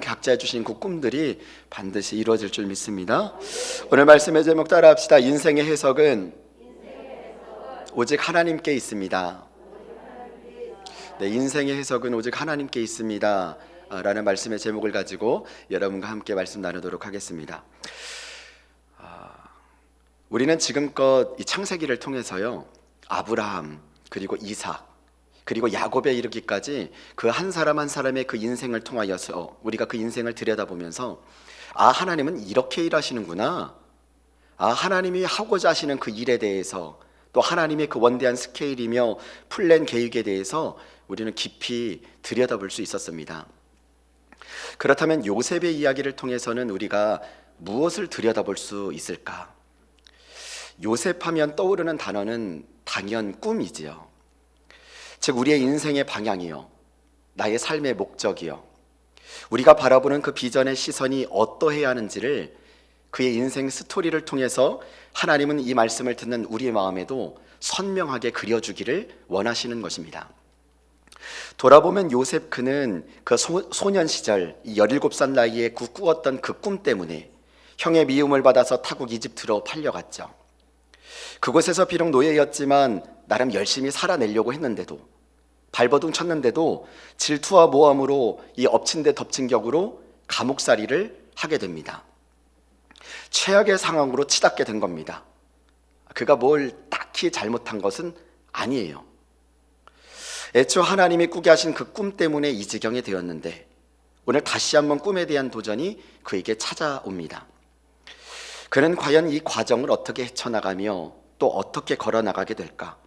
각자 주신 그 꿈들이 반드시 이루어질 줄 믿습니다. 오늘 말씀의 제목 따라합시다. 인생의 해석은 오직 하나님께 있습니다. 네, 인생의 해석은 오직 하나님께 있습니다 라는 말씀의 제목을 가지고 여러분과 함께 말씀 나누도록 하겠습니다. 우리는 지금껏 이 창세기를 통해서요, 아브라함 그리고 이삭 그리고 야곱에 이르기까지 그 한 사람 한 사람의 그 인생을 통하여서 우리가 그 인생을 들여다보면서 하나님은 이렇게 일하시는구나, 하나님이 하고자 하시는 그 일에 대해서, 또 하나님의 그 원대한 스케일이며 플랜 계획에 대해서 우리는 깊이 들여다볼 수 있었습니다. 그렇다면 요셉의 이야기를 통해서는 우리가 무엇을 들여다볼 수 있을까? 요셉하면 떠오르는 단어는 당연 꿈이지요. 즉 우리의 인생의 방향이요, 나의 삶의 목적이요, 우리가 바라보는 그 비전의 시선이 어떠해야 하는지를 그의 인생 스토리를 통해서 하나님은 이 말씀을 듣는 우리의 마음에도 선명하게 그려주기를 원하시는 것입니다. 돌아보면 요셉 그는 그 소년 시절 17살 나이에 꾸었던 그 꿈 때문에 형의 미움을 받아서 타국 이집트로 팔려갔죠. 그곳에서 비록 노예였지만 나름 열심히 살아내려고 했는데도, 발버둥 쳤는데도 질투와 모함으로 이 엎친 데 덮친 격으로 감옥살이를 하게 됩니다. 최악의 상황으로 치닫게 된 겁니다. 그가 뭘 딱히 잘못한 것은 아니에요. 애초 하나님이 꾸게 하신 그 꿈 때문에 이 지경이 되었는데 오늘 다시 한번 꿈에 대한 도전이 그에게 찾아옵니다. 그는 과연 이 과정을 어떻게 헤쳐나가며 또 어떻게 걸어나가게 될까?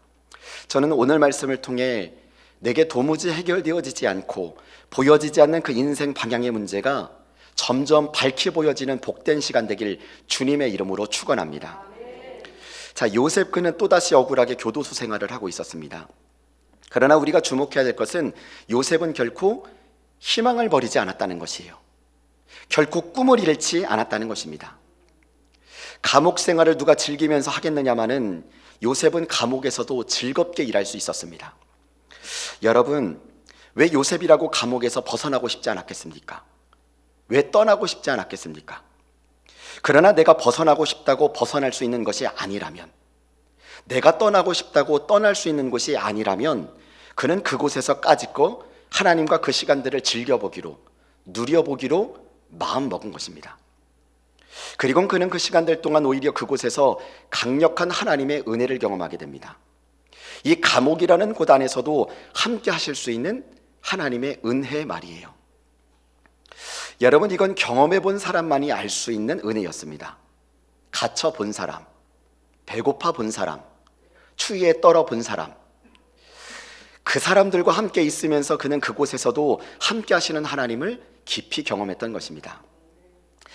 저는 오늘 말씀을 통해 내게 도무지 해결되어지지 않고 보여지지 않는 그 인생 방향의 문제가 점점 밝히 보여지는 복된 시간 되길 주님의 이름으로 축원합니다. 자, 요셉 그는 또다시 억울하게 교도소 생활을 하고 있었습니다. 그러나 우리가 주목해야 될 것은 요셉은 결코 희망을 버리지 않았다는 것이에요. 결코 꿈을 잃지 않았다는 것입니다. 감옥 생활을 누가 즐기면서 하겠느냐마는 요셉은 감옥에서도 즐겁게 일할 수 있었습니다. 여러분, 왜 요셉이라고 감옥에서 벗어나고 싶지 않았겠습니까? 왜 떠나고 싶지 않았겠습니까? 그러나 내가 벗어나고 싶다고 벗어날 수 있는 것이 아니라면, 내가 떠나고 싶다고 떠날 수 있는 곳이 아니라면 그는 그곳에서 까짓거 하나님과 그 시간들을 즐겨보기로, 누려보기로 마음먹은 것입니다. 그리고 그는 그 시간들 동안 오히려 그곳에서 강력한 하나님의 은혜를 경험하게 됩니다. 이 감옥이라는 곳 안에서도 함께 하실 수 있는 하나님의 은혜 말이에요. 여러분, 이건 경험해 본 사람만이 알 수 있는 은혜였습니다. 갇혀 본 사람, 배고파 본 사람, 추위에 떨어 본 사람, 그 사람들과 함께 있으면서 그는 그곳에서도 함께 하시는 하나님을 깊이 경험했던 것입니다.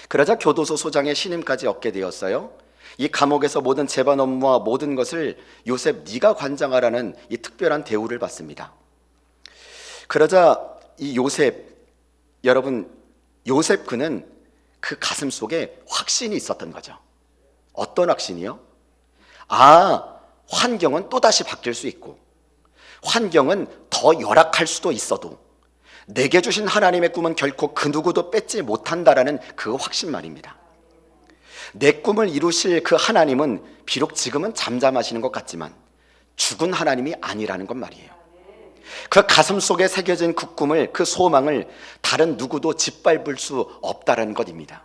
그러자 교도소 소장의 신임까지 얻게 되었어요. 이 감옥에서 모든 재반 업무와 모든 것을 요셉 네가 관장하라는 이 특별한 대우를 받습니다. 그러자 이 요셉, 여러분, 요셉 그는 그 가슴 속에 확신이 있었던 거죠. 어떤 확신이요? 환경은 또다시 바뀔 수 있고, 환경은 더 열악할 수도 있어도 내게 주신 하나님의 꿈은 결코 그 누구도 뺏지 못한다라는 그 확신 말입니다. 내 꿈을 이루실 그 하나님은 비록 지금은 잠잠하시는 것 같지만 죽은 하나님이 아니라는 것 말이에요. 그 가슴 속에 새겨진 그 꿈을, 그 소망을 다른 누구도 짓밟을 수 없다라는 것입니다.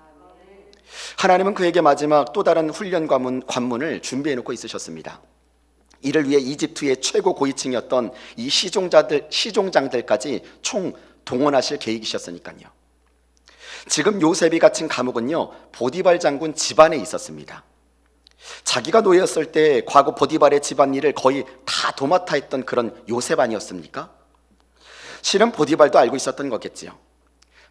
하나님은 그에게 마지막 또 다른 훈련 관문을 준비해 놓고 있으셨습니다. 이를 위해 이집트의 최고 고위층이었던 이 시종장들까지 총 동원하실 계획이셨으니까요. 지금 요셉이 갇힌 감옥은요, 보디발 장군 집안에 있었습니다. 자기가 노예였을 때 과거 보디발의 집안일을 거의 다 도맡아 했던 그런 요셉 아니었습니까? 실은 보디발도 알고 있었던 거겠지요.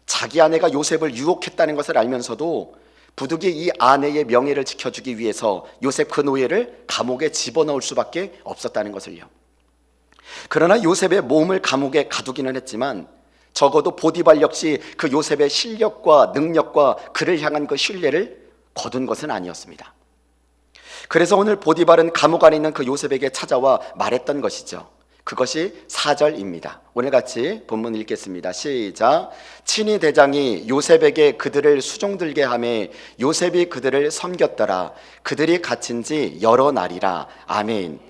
자기 아내가 요셉을 유혹했다는 것을 알면서도 부득이 이 아내의 명예를 지켜주기 위해서 요셉 그 노예를 감옥에 집어넣을 수밖에 없었다는 것을요. 그러나 요셉의 몸을 감옥에 가두기는 했지만 적어도 보디발 역시 그 요셉의 실력과 능력과 그를 향한 그 신뢰를 거둔 것은 아니었습니다. 그래서 오늘 보디발은 감옥 안에 있는 그 요셉에게 찾아와 말했던 것이죠. 그것이 4절입니다. 오늘 같이 본문 읽겠습니다. 시작. 친히 대장이 요셉에게 그들을 수종들게 하매 요셉이 그들을 섬겼더라. 그들이 갇힌 지 여러 날이라. 아멘.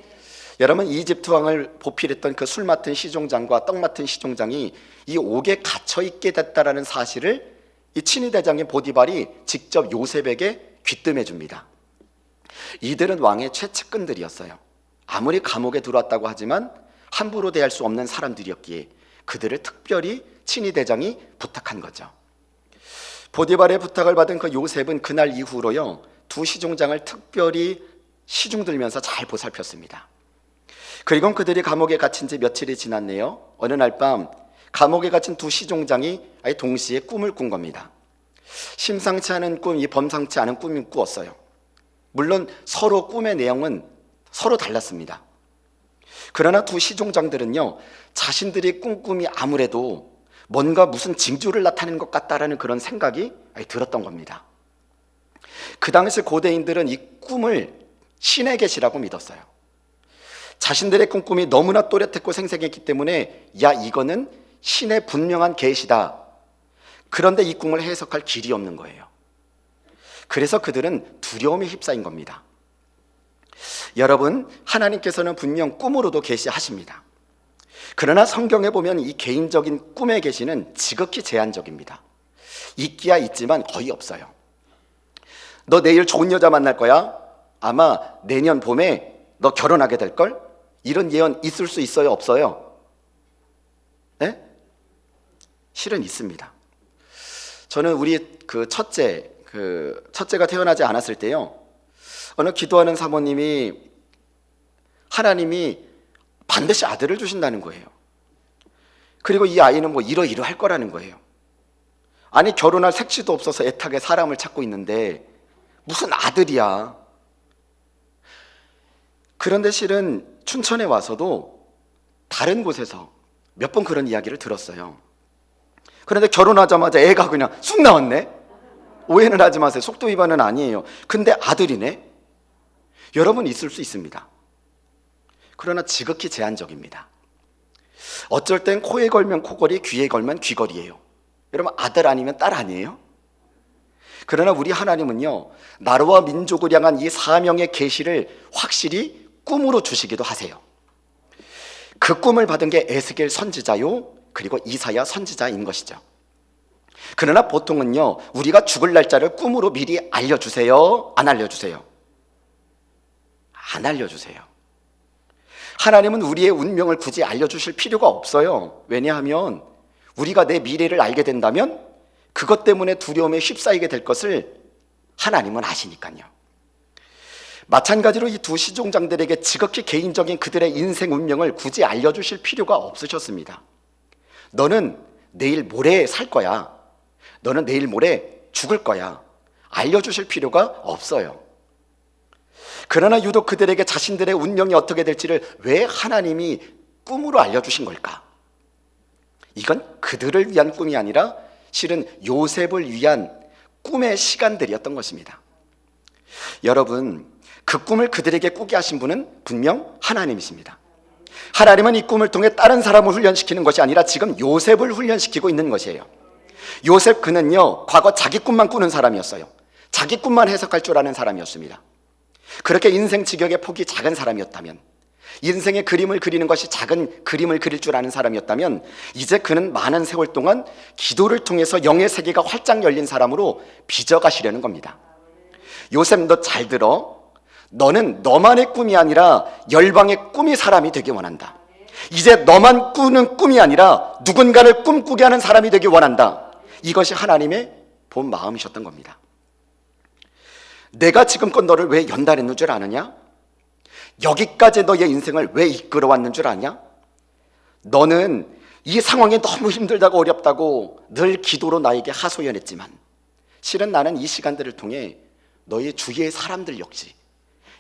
여러분, 이집트 왕을 보필했던 그 술 맡은 시종장과 떡 맡은 시종장이 이 옥에 갇혀 있게 됐다라는 사실을 이 친위 대장인 보디발이 직접 요셉에게 귀뜸해 줍니다. 이들은 왕의 최측근들이었어요. 아무리 감옥에 들어왔다고 하지만 함부로 대할 수 없는 사람들이었기에 그들을 특별히 친위 대장이 부탁한 거죠. 보디발의 부탁을 받은 그 요셉은 그날 이후로요, 두 시종장을 특별히 시중들면서 잘 보살폈습니다. 그리고 그들이 감옥에 갇힌 지 며칠이 지났네요. 어느 날 밤 감옥에 갇힌 두 시종장이 아예 동시에 꿈을 꾼 겁니다. 심상치 않은 꿈, 범상치 않은 꿈을 꾸었어요. 물론 서로 꿈의 내용은 서로 달랐습니다. 그러나 두 시종장들은요, 자신들이 꾼 꿈이 아무래도 뭔가 무슨 징조를 나타내는 것 같다라는 그런 생각이 들었던 겁니다. 그 당시 고대인들은 이 꿈을 신의 계시라고 믿었어요. 자신들의 꿈이 너무나 또렷했고 생생했기 때문에 야, 이거는 신의 분명한 계시다. 그런데 이 꿈을 해석할 길이 없는 거예요. 그래서 그들은 두려움에 휩싸인 겁니다. 여러분, 하나님께서는 분명 꿈으로도 계시하십니다. 그러나 성경에 보면 이 개인적인 꿈의 계시는 지극히 제한적입니다. 있기야 있지만 거의 없어요. 너 내일 좋은 여자 만날 거야? 아마 내년 봄에 너 결혼하게 될걸? 이런 예언 있을 수 있어요? 없어요? 네? 실은 있습니다. 저는 우리 첫째가 태어나지 않았을 때요, 어느 기도하는 사모님이 하나님이 반드시 아들을 주신다는 거예요. 그리고 이 아이는 뭐 이러이러할 거라는 거예요. 아니, 결혼할 색시도 없어서 애타게 사람을 찾고 있는데 무슨 아들이야. 그런데 실은 춘천에 와서도 다른 곳에서 몇 번 그런 이야기를 들었어요. 그런데 결혼하자마자 애가 그냥 쑥 나왔네. 오해는 하지 마세요. 속도 위반은 아니에요. 근데 아들이네. 여러분, 있을 수 있습니다. 그러나 지극히 제한적입니다. 어쩔 땐 코에 걸면 코걸이, 귀에 걸면 귀걸이에요. 여러분, 아들 아니면 딸 아니에요? 그러나 우리 하나님은요, 나라와 민족을 향한 이 사명의 계시를 확실히 꿈으로 주시기도 하세요. 그 꿈을 받은 게 에스겔 선지자요, 그리고 이사야 선지자인 것이죠. 그러나 보통은요, 우리가 죽을 날짜를 꿈으로 미리 알려주세요? 안 알려주세요? 안 알려주세요. 하나님은 우리의 운명을 굳이 알려주실 필요가 없어요. 왜냐하면 우리가 내 미래를 알게 된다면 그것 때문에 두려움에 휩싸이게 될 것을 하나님은 아시니까요. 마찬가지로 이 두 시종장들에게 지극히 개인적인 그들의 인생 운명을 굳이 알려주실 필요가 없으셨습니다. 너는 내일 모레 살 거야. 너는 내일 모레 죽을 거야. 알려주실 필요가 없어요. 그러나 유독 그들에게 자신들의 운명이 어떻게 될지를 왜 하나님이 꿈으로 알려주신 걸까? 이건 그들을 위한 꿈이 아니라 실은 요셉을 위한 꿈의 시간들이었던 것입니다. 여러분, 그 꿈을 그들에게 꾸게 하신 분은 분명 하나님이십니다. 하나님은 이 꿈을 통해 다른 사람을 훈련시키는 것이 아니라 지금 요셉을 훈련시키고 있는 것이에요. 요셉, 그는요, 과거 자기 꿈만 꾸는 사람이었어요. 자기 꿈만 해석할 줄 아는 사람이었습니다. 그렇게 인생 직역의 폭이 작은 사람이었다면, 인생의 그림을 그리는 것이 작은 그림을 그릴 줄 아는 사람이었다면, 이제 그는 많은 세월 동안 기도를 통해서 영의 세계가 활짝 열린 사람으로 빚어가시려는 겁니다. 요셉, 너 잘 들어. 너는 너만의 꿈이 아니라 열방의 꿈이 사람이 되기 원한다. 이제 너만 꾸는 꿈이 아니라 누군가를 꿈꾸게 하는 사람이 되기 원한다. 이것이 하나님의 본 마음이셨던 겁니다. 내가 지금껏 너를 왜 연단했는 줄 아느냐? 여기까지 너의 인생을 왜 이끌어왔는 줄 아냐? 너는 이 상황이 너무 힘들다고 어렵다고 늘 기도로 나에게 하소연했지만 실은 나는 이 시간들을 통해 너의 주위의 사람들 역시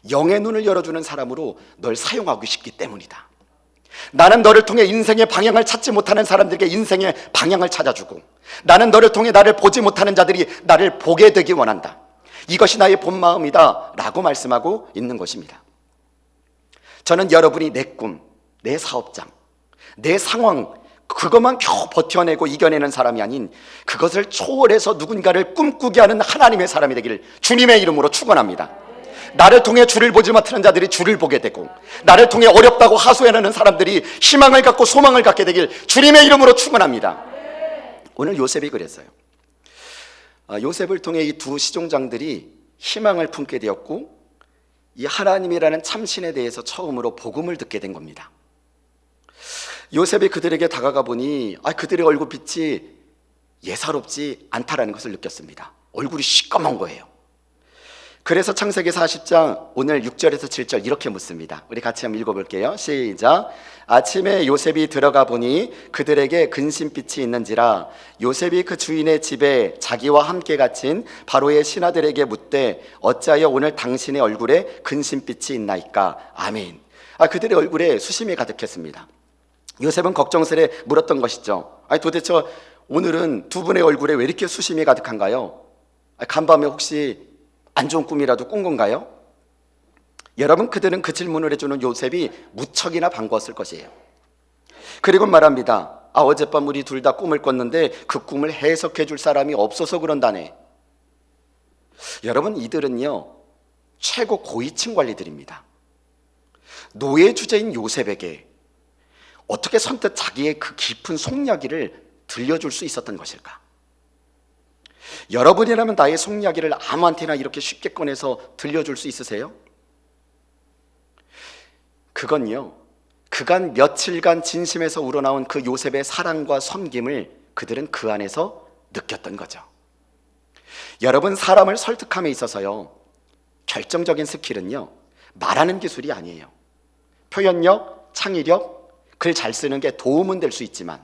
영의 눈을 열어주는 사람으로 널 사용하고 싶기 때문이다. 나는 너를 통해 인생의 방향을 찾지 못하는 사람들에게 인생의 방향을 찾아주고, 나는 너를 통해 나를 보지 못하는 자들이 나를 보게 되기 원한다. 이것이 나의 본 마음이다 라고 말씀하고 있는 것입니다. 저는 여러분이 내 꿈, 내 사업장, 내 상황, 그것만 겨우 버텨내고 이겨내는 사람이 아닌 그것을 초월해서 누군가를 꿈꾸게 하는 하나님의 사람이 되기를 주님의 이름으로 축원합니다. 나를 통해 주를 보지 못하는 자들이 주를 보게 되고, 나를 통해 어렵다고 하소연하는 사람들이 희망을 갖고 소망을 갖게 되길 주님의 이름으로 축원합니다. 오늘 요셉이 그랬어요. 요셉을 통해 이 두 시종장들이 희망을 품게 되었고, 이 하나님이라는 참신에 대해서 처음으로 복음을 듣게 된 겁니다. 요셉이 그들에게 다가가 보니 그들의 얼굴빛이 예사롭지 않다라는 것을 느꼈습니다. 얼굴이 시꺼먼 거예요. 그래서 창세기 40장 오늘 6절에서 7절 이렇게 묻습니다. 우리 같이 한번 읽어볼게요. 시작. 아침에 요셉이 들어가 보니 그들에게 근심빛이 있는지라 요셉이 그 주인의 집에 자기와 함께 갇힌 바로의 신하들에게 묻되 어찌하여 오늘 당신의 얼굴에 근심빛이 있나이까. 아멘. 그들의 얼굴에 수심이 가득했습니다. 요셉은 걱정스레 물었던 것이죠. 도대체 오늘은 두 분의 얼굴에 왜 이렇게 수심이 가득한가요? 간밤에 혹시 안 좋은 꿈이라도 꾼 건가요? 여러분, 그들은 그 질문을 해주는 요셉이 무척이나 반가웠을 것이에요. 그리고 말합니다. 어젯밤 우리 둘 다 꿈을 꿨는데 그 꿈을 해석해 줄 사람이 없어서 그런다네. 여러분, 이들은요 최고 고위층 관리들입니다. 노예 주제인 요셉에게 어떻게 선뜻 자기의 그 깊은 속이야기를 들려줄 수 있었던 것일까? 여러분이라면 나의 속이야기를 아무한테나 이렇게 쉽게 꺼내서 들려줄 수 있으세요? 그건요, 그간 며칠간 진심에서 우러나온 그 요셉의 사랑과 섬김을 그들은 그 안에서 느꼈던 거죠. 여러분, 사람을 설득함에 있어서요 결정적인 스킬은요 말하는 기술이 아니에요. 표현력, 창의력, 글 잘 쓰는 게 도움은 될 수 있지만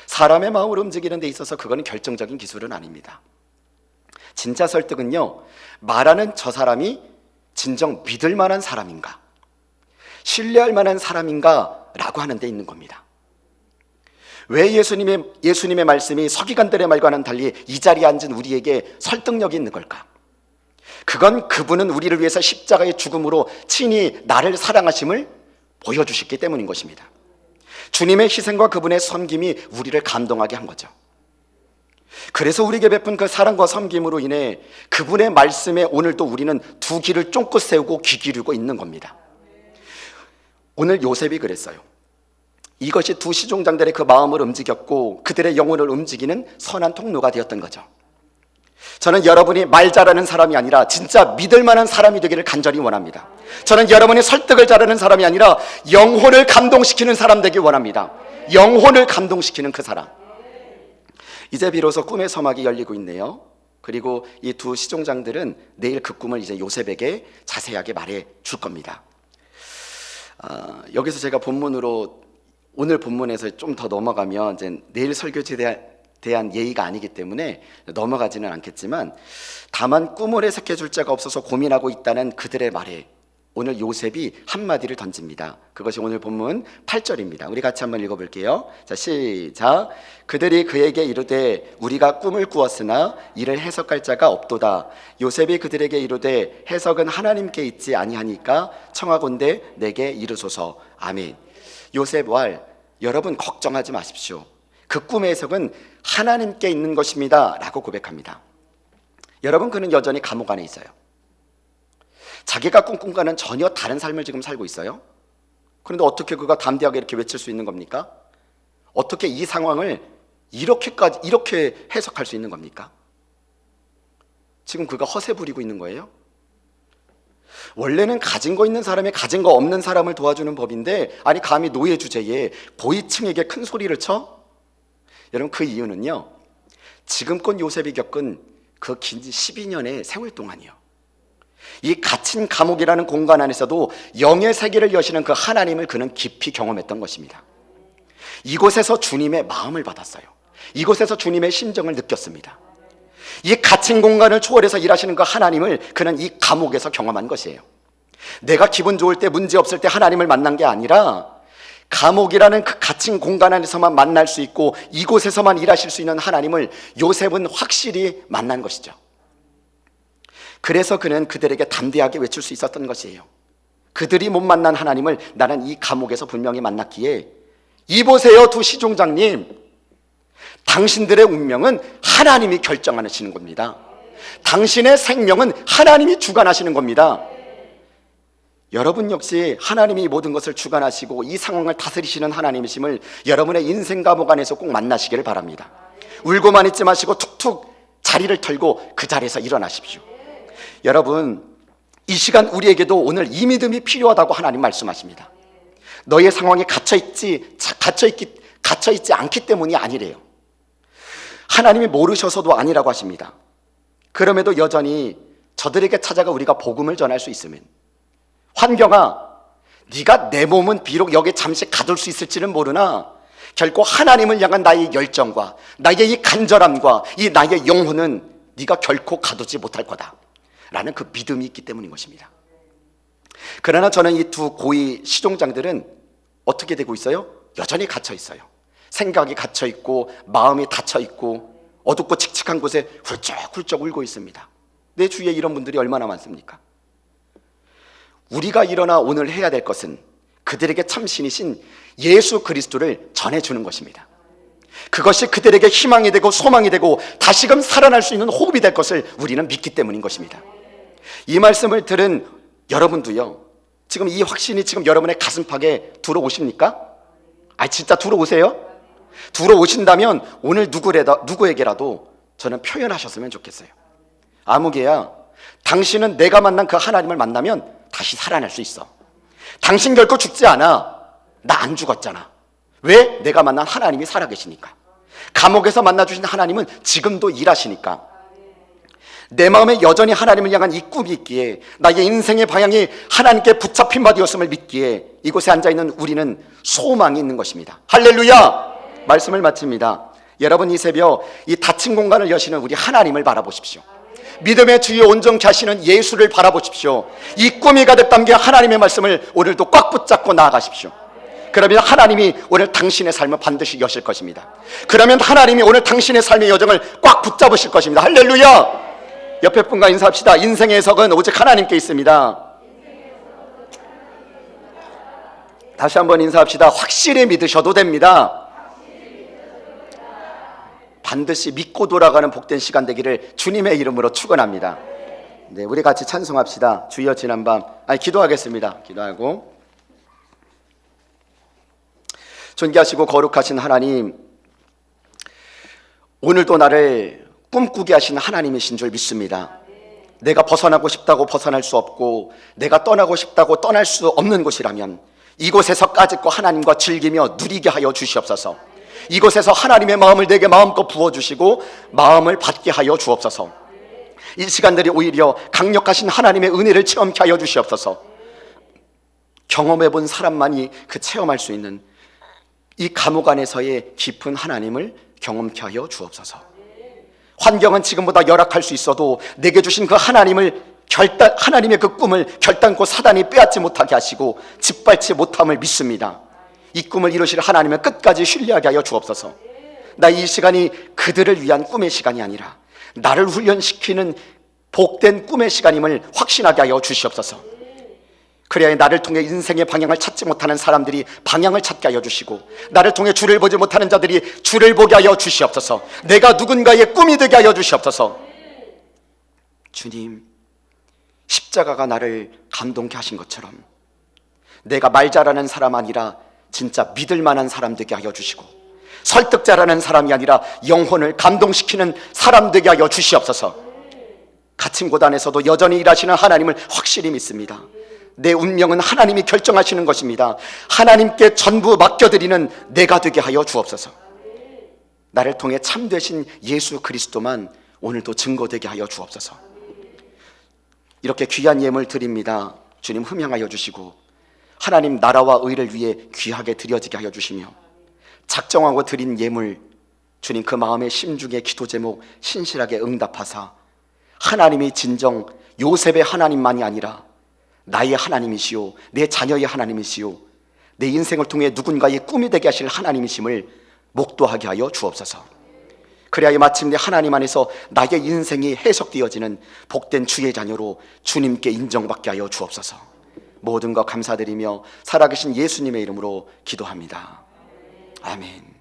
사람의 마음을 움직이는 데 있어서 그거는 결정적인 기술은 아닙니다. 진짜 설득은요 말하는 저 사람이 진정 믿을 만한 사람인가, 신뢰할 만한 사람인가 라고 하는 데 있는 겁니다. 왜 예수님의 말씀이 서기관들의 말과는 달리 이 자리에 앉은 우리에게 설득력이 있는 걸까? 그건 그분은 우리를 위해서 십자가의 죽음으로 친히 나를 사랑하심을 보여주셨기 때문인 것입니다. 주님의 희생과 그분의 섬김이 우리를 감동하게 한 거죠. 그래서 우리에게 베푼 그 사랑과 섬김으로 인해 그분의 말씀에 오늘도 우리는 두 귀를 쫑긋 세우고 귀 기울이고 있는 겁니다. 오늘 요셉이 그랬어요. 이것이 두 시종장들의 그 마음을 움직였고 그들의 영혼을 움직이는 선한 통로가 되었던 거죠. 저는 여러분이 말 잘하는 사람이 아니라 진짜 믿을 만한 사람이 되기를 간절히 원합니다. 저는 여러분이 설득을 잘하는 사람이 아니라 영혼을 감동시키는 사람 되길 원합니다. 영혼을 감동시키는 그 사람. 이제 비로소 꿈의 서막이 열리고 있네요. 그리고 이 두 시종장들은 내일 그 꿈을 이제 요셉에게 자세하게 말해 줄 겁니다. 여기서 제가 본문으로 오늘 본문에서 좀 더 넘어가면 이제 내일 설교지에 대한 예의가 아니기 때문에 넘어가지는 않겠지만, 다만 꿈을 해석해 줄 자가 없어서 고민하고 있다는 그들의 말에 오늘 요셉이 한마디를 던집니다. 그것이 오늘 본문 8절입니다. 우리 같이 한번 읽어볼게요. 자, 시작. 그들이 그에게 이르되 우리가 꿈을 꾸었으나 이를 해석할 자가 없도다. 요셉이 그들에게 이르되 해석은 하나님께 있지 아니하니까 청하건대 내게 이르소서. 아멘. 요셉 왈, 여러분 걱정하지 마십시오. 그 꿈의 해석은 하나님께 있는 것입니다 라고 고백합니다. 여러분, 그는 여전히 감옥 안에 있어요. 자기가 꿈꾼 거는 전혀 다른 삶을 지금 살고 있어요. 그런데 어떻게 그가 담대하게 이렇게 외칠 수 있는 겁니까? 어떻게 이 상황을 이렇게 해석할 수 있는 겁니까? 지금 그가 허세 부리고 있는 거예요? 원래는 가진 거 있는 사람이 가진 거 없는 사람을 도와주는 법인데, 아니 감히 노예 주제에 고위층에게 큰 소리를 쳐? 여러분, 그 이유는요, 지금껏 요셉이 겪은 그 긴 12년의 세월 동안이요, 이 갇힌 감옥이라는 공간 안에서도 영의 세계를 여시는 그 하나님을 그는 깊이 경험했던 것입니다. 이곳에서 주님의 마음을 받았어요. 이곳에서 주님의 심정을 느꼈습니다. 이 갇힌 공간을 초월해서 일하시는 그 하나님을 그는 이 감옥에서 경험한 것이에요. 내가 기분 좋을 때, 문제 없을 때 하나님을 만난 게 아니라 감옥이라는 그 갇힌 공간 안에서만 만날 수 있고 이곳에서만 일하실 수 있는 하나님을 요셉은 확실히 만난 것이죠. 그래서 그는 그들에게 담대하게 외칠 수 있었던 것이에요. 그들이 못 만난 하나님을 나는 이 감옥에서 분명히 만났기에, 이보세요 두 시종장님, 당신들의 운명은 하나님이 결정하시는 겁니다. 당신의 생명은 하나님이 주관하시는 겁니다. 여러분 역시 하나님이 모든 것을 주관하시고 이 상황을 다스리시는 하나님이심을 여러분의 인생 감옥 안에서 꼭 만나시기를 바랍니다. 울고만 있지 마시고 툭툭 자리를 털고 그 자리에서 일어나십시오. 여러분, 이 시간 우리에게도 오늘 이 믿음이 필요하다고 하나님 말씀하십니다. 너의 상황에 갇혀있지 않기 때문이 아니래요. 하나님이 모르셔서도 아니라고 하십니다. 그럼에도 여전히 저들에게 찾아가 우리가 복음을 전할 수 있으면, 환경아, 네가 내 몸은 비록 여기에 잠시 가둘 수 있을지는 모르나 결코 하나님을 향한 나의 열정과 나의 이 간절함과 이 나의 영혼은 네가 결코 가두지 못할 거다 라는 그 믿음이 있기 때문인 것입니다. 그러나 저는 이 두 고위 시종장들은 어떻게 되고 있어요? 여전히 갇혀 있어요. 생각이 갇혀 있고 마음이 닫혀 있고 어둡고 칙칙한 곳에 훌쩍훌쩍 울고 있습니다. 내 주위에 이런 분들이 얼마나 많습니까? 우리가 일어나 오늘 해야 될 것은 그들에게 참신이신 예수 그리스도를 전해주는 것입니다. 그것이 그들에게 희망이 되고 소망이 되고 다시금 살아날 수 있는 호흡이 될 것을 우리는 믿기 때문인 것입니다. 이 말씀을 들은 여러분도요, 지금 이 확신이 지금 여러분의 가슴팍에 들어오십니까? 진짜 들어오세요? 들어오신다면 오늘 누구에게라도 저는 표현하셨으면 좋겠어요. 아무개야, 당신은 내가 만난 그 하나님을 만나면 다시 살아날 수 있어. 당신 결코 죽지 않아. 나 안 죽었잖아. 왜? 내가 만난 하나님이 살아계시니까. 감옥에서 만나주신 하나님은 지금도 일하시니까. 내 마음에 여전히 하나님을 향한 이 꿈이 있기에, 나의 인생의 방향이 하나님께 붙잡힌 바 되었음을 믿기에 이곳에 앉아있는 우리는 소망이 있는 것입니다. 할렐루야! 말씀을 마칩니다. 여러분, 이 새벽 이 닫힌 공간을 여시는 우리 하나님을 바라보십시오. 믿음의 주위에 온전케 하시는 예수를 바라보십시오. 이 꿈이 가득 담긴 하나님의 말씀을 오늘도 꽉 붙잡고 나아가십시오. 그러면 하나님이 오늘 당신의 삶을 반드시 여실 것입니다. 그러면 하나님이 오늘 당신의 삶의 여정을 꽉 붙잡으실 것입니다. 할렐루야! 옆에 분과 인사합시다. 인생의 해석은 오직 하나님께 있습니다. 다시 한번 인사합시다. 확실히 믿으셔도 됩니다. 반드시 믿고 돌아가는 복된 시간 되기를 주님의 이름으로 축원합니다. 네, 우리 같이 찬송합시다. 주여 지난밤. 기도하겠습니다. 기도하고. 존귀하시고 거룩하신 하나님, 오늘도 나를 꿈꾸게 하신 하나님이신 줄 믿습니다. 내가 벗어나고 싶다고 벗어날 수 없고 내가 떠나고 싶다고 떠날 수 없는 곳이라면 이곳에서까짓 하나님과 즐기며 누리게 하여 주시옵소서. 이곳에서 하나님의 마음을 내게 마음껏 부어주시고 마음을 받게 하여 주옵소서. 이 시간들이 오히려 강력하신 하나님의 은혜를 체험케 하여 주시옵소서. 경험해본 사람만이 그 체험할 수 있는 이 감옥 안에서의 깊은 하나님을 경험케 하여 주옵소서. 환경은 지금보다 열악할 수 있어도 내게 주신 그 하나님의 그 꿈을 결단코 사단이 빼앗지 못하게 하시고 짓밟지 못함을 믿습니다. 이 꿈을 이루실 하나님을 끝까지 신뢰하게 하여 주옵소서. 나 이 시간이 그들을 위한 꿈의 시간이 아니라 나를 훈련시키는 복된 꿈의 시간임을 확신하게 하여 주시옵소서. 그래야 나를 통해 인생의 방향을 찾지 못하는 사람들이 방향을 찾게 하여 주시고, 나를 통해 주를 보지 못하는 자들이 주를 보게 하여 주시옵소서. 내가 누군가의 꿈이 되게 하여 주시옵소서. 주님, 십자가가 나를 감동케 하신 것처럼 내가 말 잘하는 사람 아니라 진짜 믿을 만한 사람 되게 하여 주시고, 설득자라는 사람이 아니라 영혼을 감동시키는 사람 되게 하여 주시옵소서. 갇힌 곳 안에서도 여전히 일하시는 하나님을 확실히 믿습니다. 내 운명은 하나님이 결정하시는 것입니다. 하나님께 전부 맡겨드리는 내가 되게 하여 주옵소서. 나를 통해 참되신 예수 그리스도만 오늘도 증거되게 하여 주옵소서. 이렇게 귀한 예물 드립니다. 주님 흠양하여 주시고 하나님 나라와 의를 위해 귀하게 드려지게 하여 주시며, 작정하고 드린 예물 주님 그 마음의 심중의 기도 제목 신실하게 응답하사 하나님이 진정 요셉의 하나님만이 아니라 나의 하나님이시오, 내 자녀의 하나님이시오, 내 인생을 통해 누군가의 꿈이 되게 하실 하나님이심을 목도하게 하여 주옵소서. 그래야 마침내 하나님 안에서 나의 인생이 해석되어지는 복된 주의 자녀로 주님께 인정받게 하여 주옵소서. 모든 것 감사드리며 살아계신 예수님의 이름으로 기도합니다. 아멘.